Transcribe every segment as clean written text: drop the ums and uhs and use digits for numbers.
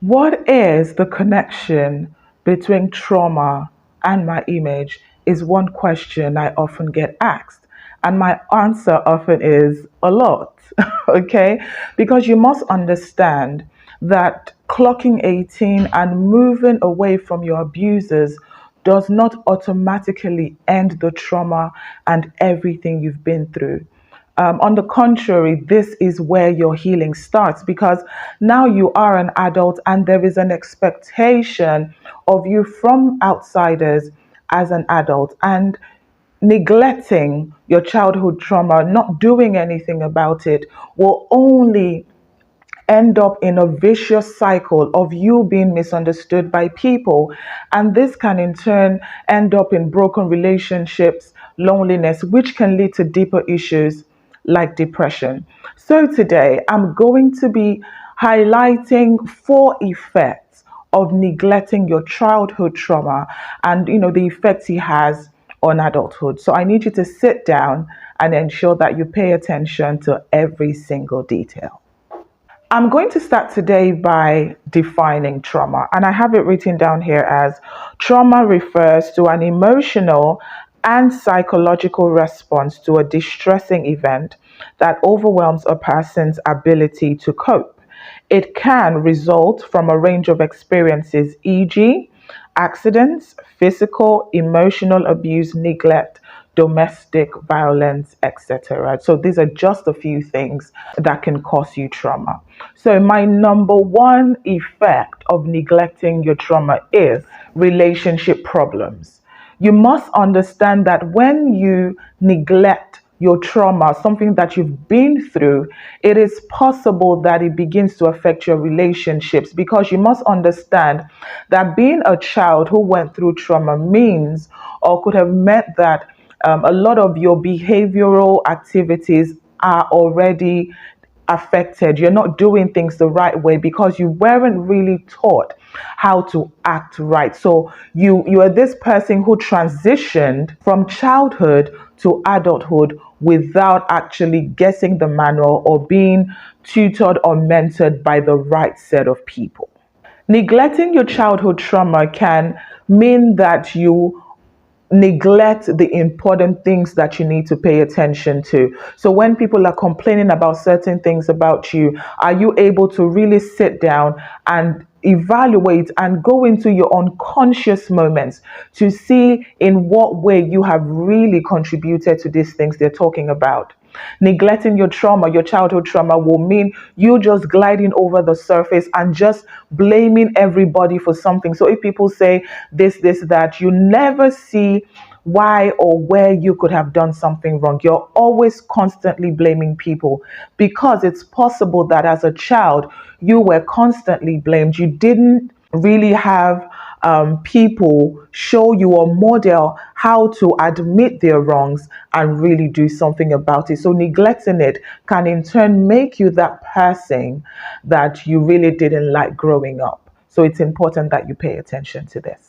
What is the connection between trauma and my image is one question I often get asked. And my answer often is a lot, okay? Because you must understand that clocking 18 and moving away from your abusers does not automatically end the trauma and everything you've been through. On the contrary, this is where your healing starts because now you are an adult and there is an expectation of you from outsiders as an adult. And neglecting your childhood trauma, not doing anything about it, will only end up in a vicious cycle of you being misunderstood by people. And this can in turn end up in broken relationships, loneliness, which can lead to deeper issues like depression. So today I'm going to be highlighting four effects of neglecting your childhood trauma and the effects it has on adulthood. So I need you to sit down and ensure that you pay attention to every single detail. I'm going to start today by defining trauma, and I have it written down here as trauma refers to an emotional and psychological response to a distressing event that overwhelms a person's ability to cope. It can result from a range of experiences, e.g., accidents, physical, emotional abuse, neglect, domestic violence, etc. So these are just a few things that can cause you trauma. So my number one effect of neglecting your trauma is relationship problems. You must understand that when you neglect your trauma, something that you've been through, it is possible that it begins to affect your relationships because you must understand that being a child who went through trauma means or could have meant that a lot of your behavioral activities are already affected. You're not doing things the right way because you weren't really taught how to act right. So you are this person who transitioned from childhood to adulthood without actually getting the manual or being tutored or mentored by the right set of people. Neglecting your childhood trauma can mean that you neglect the important things that you need to pay attention to. So when people are complaining about certain things about you, are you able to really sit down and evaluate and go into your unconscious moments to see in what way you have really contributed to these things they're talking about? Neglecting your trauma, your childhood trauma, will mean you just gliding over the surface and just blaming everybody for something. So if people say this, that, you never see why or where you could have done something wrong. You're always constantly blaming people because it's possible that as a child, you were constantly blamed. You didn't really have people show you or model how to admit their wrongs and really do something about it. So neglecting it can in turn make you that person that you really didn't like growing up. So it's important that you pay attention to this.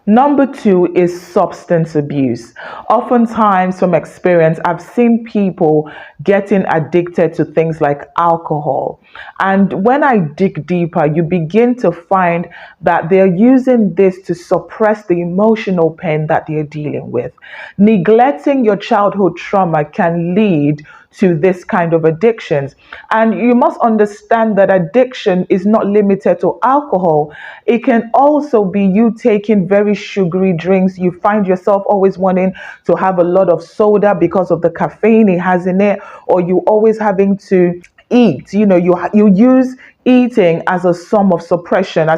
Number two is substance abuse. Oftentimes, from experience, I've seen people getting addicted to things like alcohol. And when I dig deeper, you begin to find that they're using this to suppress the emotional pain that they're dealing with. Neglecting your childhood trauma can lead to this kind of addictions. And you must understand that addiction is not limited to alcohol. It can also be you taking very sugary drinks. You find yourself always wanting to have a lot of soda because of the caffeine it has in it, or you always having to eat. You use eating as a form of suppression,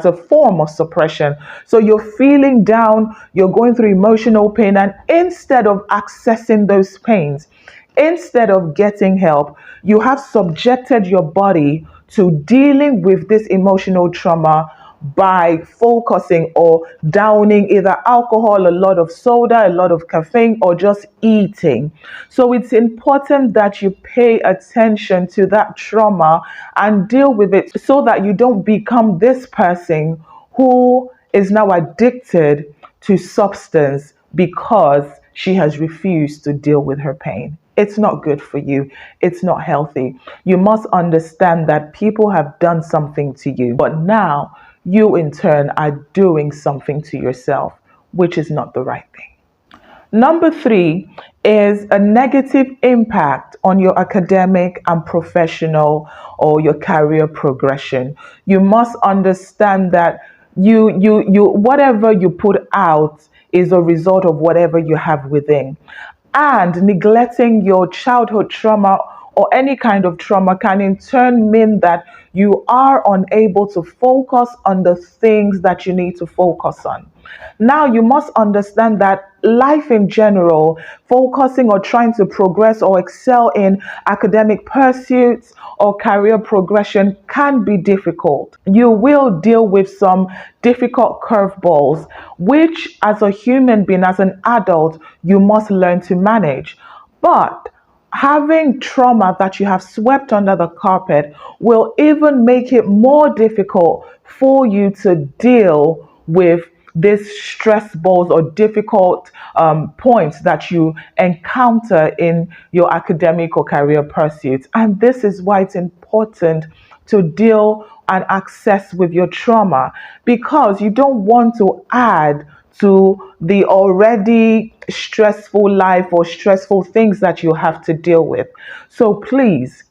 so you're feeling down, you're going through emotional pain, and instead of accessing those pains, instead of getting help, you have subjected your body to dealing with this emotional trauma by focusing or downing either alcohol, a lot of soda, a lot of caffeine, or just eating. So it's important that you pay attention to that trauma and deal with it so that you don't become this person who is now addicted to substance because she has refused to deal with her pain. It's not good for you. It's not healthy. You must understand that people have done something to you, but now you in turn are doing something to yourself, which is not the right thing. Number three is a negative impact on your academic and professional or your career progression. You must understand that whatever you put out is a result of whatever you have within. And neglecting your childhood trauma or any kind of trauma can in turn mean that you are unable to focus on the things that you need to focus on. Now, you must understand that life in general, focusing or trying to progress or excel in academic pursuits or career progression can be difficult. You will deal with some difficult curveballs, which as a human being, as an adult, you must learn to manage. But having trauma that you have swept under the carpet will even make it more difficult for you to deal with these stress balls or difficult points that you encounter in your academic or career pursuits. And this is why it's important to deal and access with your trauma, because you don't want to add to the already stressful life or stressful things that you have to deal with. So please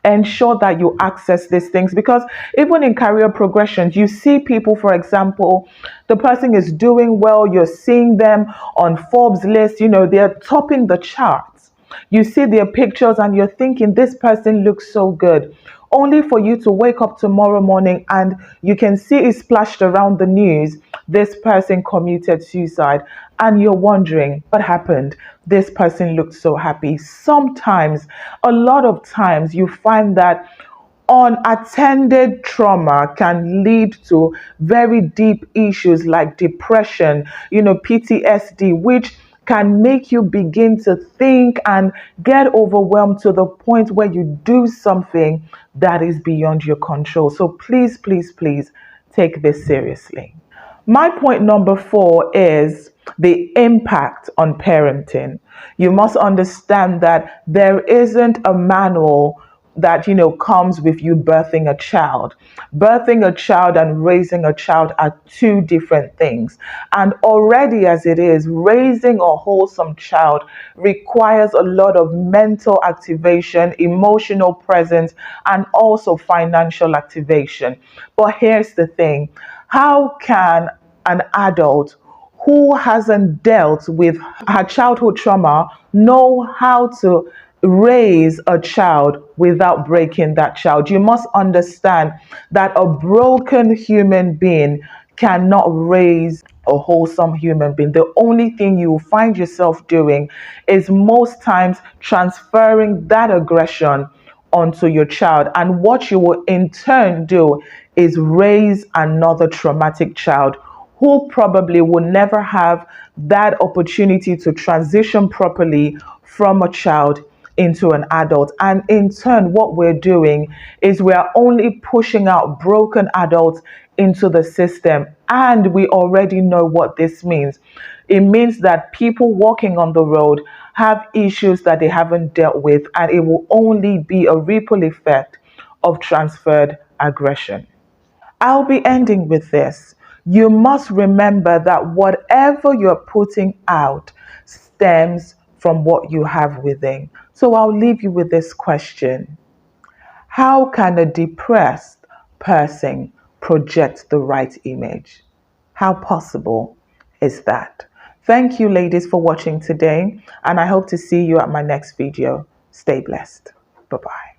ensure that you access these things, because even in career progressions, you see people, for example, the person is doing well, you're seeing them on Forbes list, they're topping the charts. You see their pictures and you're thinking, this person looks so good, only for you to wake up tomorrow morning and you can see it splashed around the news, this person committed suicide, and you're wondering what happened. This person looked so happy. Sometimes, a lot of times, you find that unattended trauma can lead to very deep issues like depression, PTSD, which can make you begin to think and get overwhelmed to the point where you do something that is beyond your control. So please, please, please take this seriously. My point number four is the impact on parenting. You must understand that there isn't a manual that comes with you birthing a child. Birthing a child and raising a child are two different things. And already as it is, raising a wholesome child requires a lot of mental activation, emotional presence, and also financial activation. But here's the thing. How can an adult who hasn't dealt with her childhood trauma know how to raise a child without breaking that child? You must understand that a broken human being cannot raise a wholesome human being. The only thing you will find yourself doing is most times transferring that aggression onto your child. And what you will in turn do is raise another traumatic child who probably will never have that opportunity to transition properly from a child into an adult. And in turn, what we're doing is we're only pushing out broken adults into the system. And we already know what this means. It means that people walking on the road have issues that they haven't dealt with, and it will only be a ripple effect of transferred aggression. I'll be ending with this. You must remember that whatever you're putting out stems from what you have within. So I'll leave you with this question. How can a depressed person project the right image? How possible is that? Thank you, ladies, for watching today, and I hope to see you at my next video. Stay blessed. Bye-bye.